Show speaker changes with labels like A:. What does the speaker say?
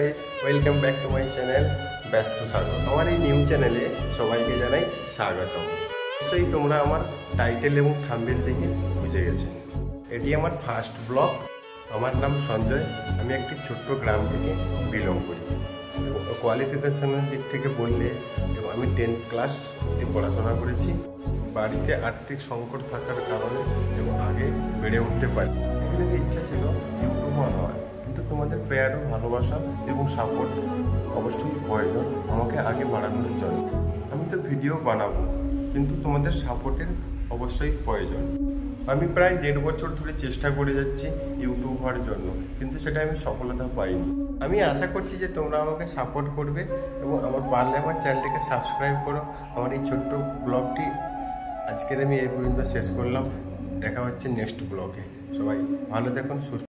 A: Guys, welcome back to my channel ব্যস্ত স্বাগত। আমার এই নিউ চ্যানেলে সবাইকে জানাই স্বাগত। নিশ্চয়ই তোমরা আমার টাইটেল এবং থাম্বনেল দেখে বুঝে গেছো, এটি আমার ফার্স্ট ব্লগ। আমার নাম সঞ্জয়, আমি একটি ছোট্ট গ্রাম থেকে বিলং করি। কোয়ালিফিকেশনের দিক থেকে বললে আমি 10th ক্লাস অবধি পড়াশোনা করেছি। বাড়িতে আর্থিক সংকট থাকার কারণে এবং আগে বেড়ে উঠতে পারি। এখানে ইচ্ছা ছিল ইউটিউবার হওয়ার, কিন্তু তোমাদের প্রেয়ার, ভালোবাসা এবং সাপোর্ট অবশ্যই প্রয়োজন আমাকে আগে বাড়ানোর জন্য। আমি তো ভিডিও বানাবো, কিন্তু তোমাদের সাপোর্টের অবশ্যই প্রয়োজন। আমি প্রায় 1.5 বছর ধরে চেষ্টা করে যাচ্ছি ইউটিউব হওয়ার জন্য, কিন্তু সেটা আমি সফলতা পাইনি। আমি আশা করছি যে তোমরা আমাকে সাপোর্ট করবে এবং আমার পারলে আমার চ্যানেলটিকে সাবস্ক্রাইব করো। আমার এই ছোট্ট ব্লগটি আজকের আমি এই পর্যন্ত শেষ করলাম। দেখা হচ্ছে নেক্সট ব্লগে। সবাই ভালো দেখুন, সুস্থ।